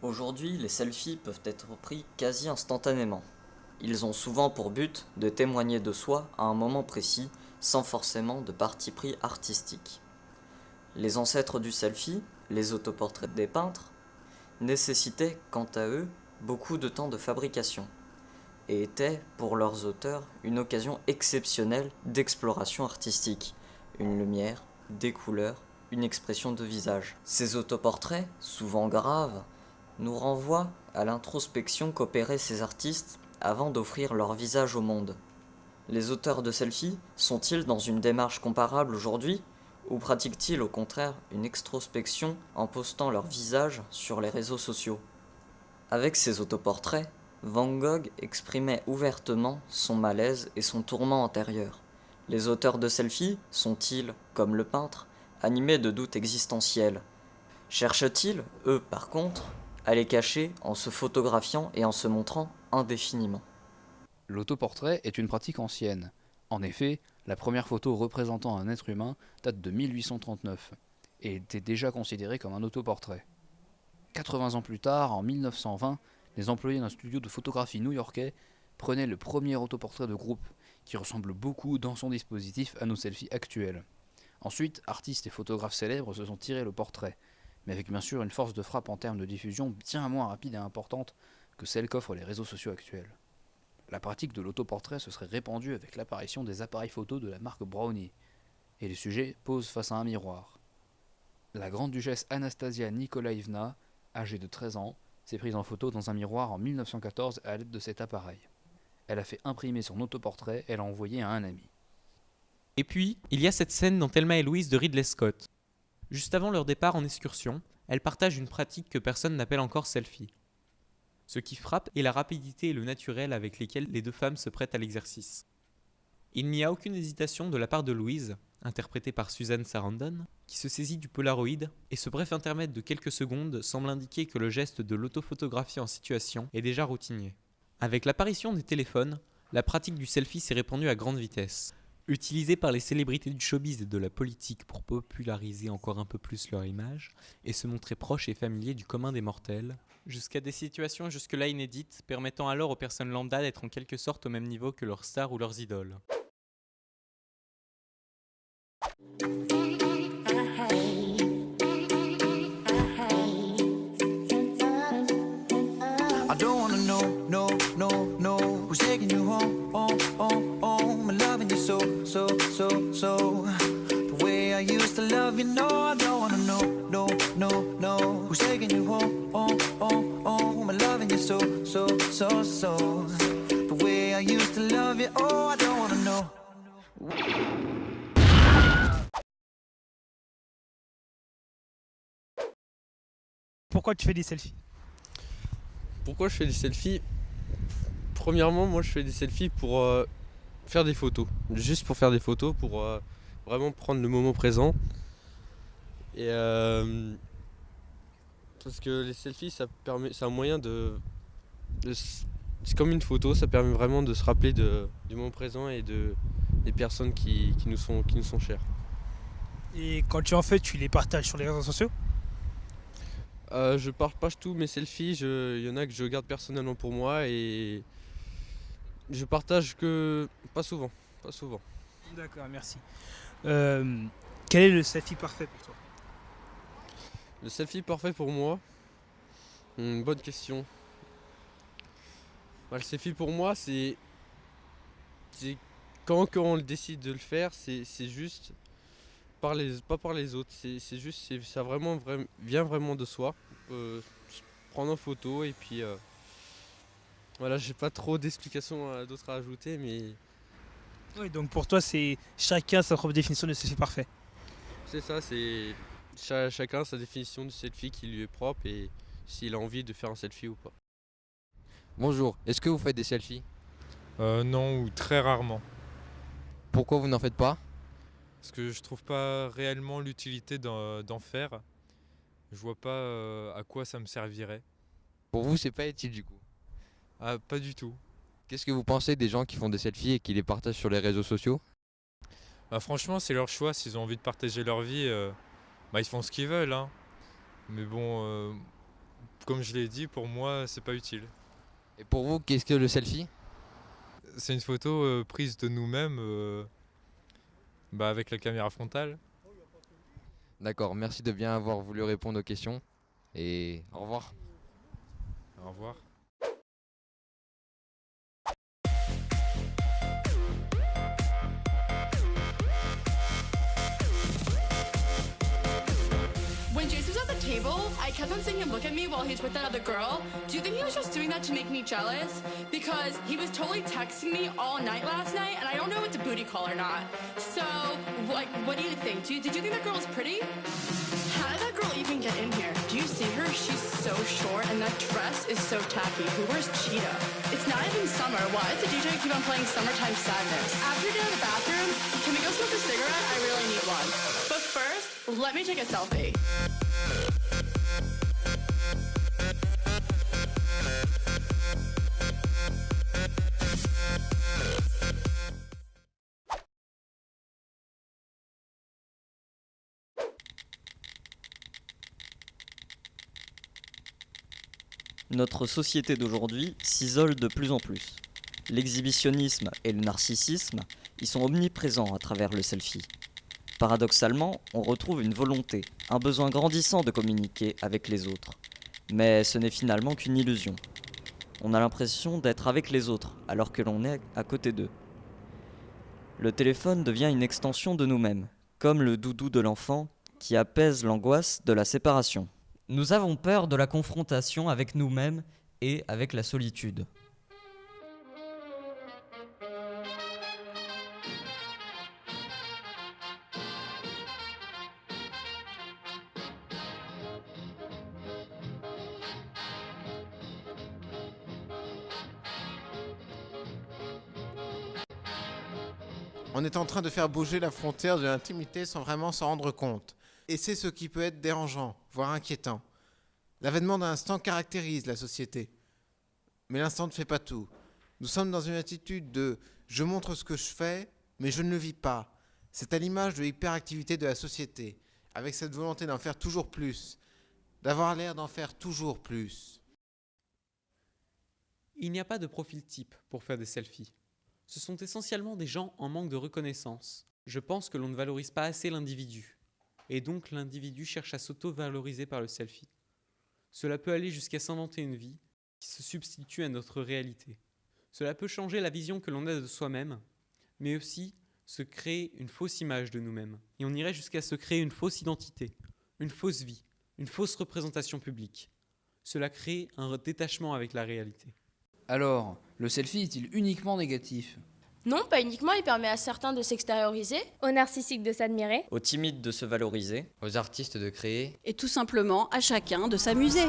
Aujourd'hui, les selfies peuvent être pris quasi instantanément. Ils ont souvent pour but de témoigner de soi à un moment précis, sans forcément de parti pris artistique. Les ancêtres du selfie, les autoportraits des peintres, nécessitaient, quant à eux, beaucoup de temps de fabrication, et étaient, pour leurs auteurs, une occasion exceptionnelle d'exploration artistique, une lumière, des couleurs, une expression de visage. Ces autoportraits, souvent graves, nous renvoient à l'introspection qu'opéraient ces artistes avant d'offrir leur visage au monde. Les auteurs de selfies sont-ils dans une démarche comparable aujourd'hui, ou pratiquent-ils au contraire une extrospection en postant leur visage sur les réseaux sociaux? Avec ses autoportraits, Van Gogh exprimait ouvertement son malaise et son tourment intérieur. Les auteurs de selfies sont-ils, comme le peintre, animés de doutes existentiels? Cherchent-ils, eux par contre, à les cacher en se photographiant et en se montrant indéfiniment? L'autoportrait est une pratique ancienne. En effet, la première photo représentant un être humain date de 1839 et était déjà considérée comme un autoportrait. 80 ans plus tard, en 1920, les employés d'un studio de photographie new-yorkais prenaient le premier autoportrait de groupe, qui ressemble beaucoup dans son dispositif à nos selfies actuels. Ensuite, artistes et photographes célèbres se sont tirés le portrait, mais avec bien sûr une force de frappe en termes de diffusion bien moins rapide et importante que celle qu'offrent les réseaux sociaux actuels. La pratique de l'autoportrait se serait répandue avec l'apparition des appareils photo de la marque Brownie, et les sujets posent face à un miroir. La grande-duchesse Anastasia Nikolaïevna, âgée de 13 ans, s'est prise en photo dans un miroir en 1914 à l'aide de cet appareil. Elle a fait imprimer son autoportrait et l'a envoyé à un ami. Et puis, il y a cette scène dans Thelma et Louise de Ridley Scott. Juste avant leur départ en excursion, elles partagent une pratique que personne n'appelle encore selfie. Ce qui frappe est la rapidité et le naturel avec lesquels les deux femmes se prêtent à l'exercice. Il n'y a aucune hésitation de la part de Louise, interprétée par Susan Sarandon, qui se saisit du Polaroid, et ce bref intermède de quelques secondes semble indiquer que le geste de l'autophotographie en situation est déjà routinier. Avec l'apparition des téléphones, la pratique du selfie s'est répandue à grande vitesse. Utilisée par les célébrités du showbiz et de la politique pour populariser encore un peu plus leur image et se montrer proches et familiers du commun des mortels, jusqu'à des situations jusque-là inédites permettant alors aux personnes lambda d'être en quelque sorte au même niveau que leurs stars ou leurs idoles. I don't wanna know, no, no, no, who's taking you home, home, home, home, and loving you so, so, so, so. The way I used to love you, no, I don't wanna know, no, no, no, who's taking you home, home, home, home, and loving you so, so, so, so. The way I used to love you, oh, I don't wanna know. Pourquoi tu fais des selfies? Pourquoi je fais des selfies? Premièrement, moi je fais des selfies pour faire des photos. Juste pour faire des photos, pour vraiment prendre le moment présent. Et parce que les selfies, ça permet, c'est un moyen c'est comme une photo, ça permet vraiment de se rappeler du moment présent et des personnes qui nous sont chères. Et quand tu en fais, tu les partages sur les réseaux sociaux? Je partage tous mes selfies, il y en a que je garde personnellement pour moi et je partage que pas souvent, pas souvent. D'accord, merci. Quel est le selfie parfait pour toi? Le selfie parfait pour moi, bonne question. Bah, le selfie pour moi, c'est quand on décide de le faire, c'est juste pas par les autres. C'est juste, ça vient vraiment de soi. Se prendre en photo et puis voilà, j'ai pas trop d'explications d'autres à ajouter, mais Oui, donc pour toi, c'est chacun sa propre définition de selfie parfait. c'est ça, c'est chacun sa définition du selfie qui lui est propre et s'il a envie de faire un selfie ou pas. Bonjour, est-ce que vous faites des selfies? Non, ou très rarement. Pourquoi vous n'en faites pas? Parce que je trouve pas réellement l'utilité d'en faire. Je vois pas à quoi ça me servirait. Pour vous, c'est pas utile du coup. Ah, pas du tout. Qu'est-ce que vous pensez des gens qui font des selfies et qui les partagent sur les réseaux sociaux? Bah, franchement, c'est leur choix. S'ils ont envie de partager leur vie, bah, ils font ce qu'ils veulent, hein. Mais bon, comme je l'ai dit, pour moi, c'est pas utile. Et pour vous, qu'est-ce que le selfie? C'est une photo prise de nous-mêmes avec la caméra frontale. D'accord, merci de bien avoir voulu répondre aux questions. Et au revoir. Au revoir. When Jason was at the table, I kept on seeing him look at me while he's with that other girl. Do you think he was just doing that to make me jealous? Because he was totally texting me all night last night, and I don't know if it's a booty call or not. So, what do you think? Did you think that girl was pretty? How did that girl even get in here? Do you see her? She's so short, and that dress is so tacky. Who wears cheetah? It's not even summer. Why does the DJ keep on playing Summertime Sadness? After you're done in the bathroom, can we go smoke a cigarette? I really need one. But first, let me take a selfie. Notre société d'aujourd'hui s'isole de plus en plus. L'exhibitionnisme et le narcissisme y sont omniprésents à travers le selfie. Paradoxalement, on retrouve une volonté, un besoin grandissant de communiquer avec les autres. Mais ce n'est finalement qu'une illusion. On a l'impression d'être avec les autres alors que l'on est à côté d'eux. Le téléphone devient une extension de nous-mêmes, comme le doudou de l'enfant qui apaise l'angoisse de la séparation. Nous avons peur de la confrontation avec nous-mêmes et avec la solitude. On est en train de faire bouger la frontière de l'intimité sans vraiment s'en rendre compte. Et c'est ce qui peut être dérangeant, voire inquiétant. L'avènement d'un instant caractérise la société. Mais l'instant ne fait pas tout. Nous sommes dans une attitude de « je montre ce que je fais, mais je ne le vis pas ». C'est à l'image de l'hyperactivité de la société, avec cette volonté d'en faire toujours plus, d'avoir l'air d'en faire toujours plus. Il n'y a pas de profil type pour faire des selfies. Ce sont essentiellement des gens en manque de reconnaissance. Je pense que l'on ne valorise pas assez l'individu. Et donc l'individu cherche à s'auto-valoriser par le selfie. Cela peut aller jusqu'à s'inventer une vie qui se substitue à notre réalité. Cela peut changer la vision que l'on a de soi-même, mais aussi se créer une fausse image de nous-mêmes. Et on irait jusqu'à se créer une fausse identité, une fausse vie, une fausse représentation publique. Cela crée un détachement avec la réalité. Alors, le selfie est-il uniquement négatif? Non, pas uniquement, il permet à certains de s'extérioriser, aux narcissiques de s'admirer, aux timides de se valoriser, aux artistes de créer, et tout simplement à chacun de s'amuser.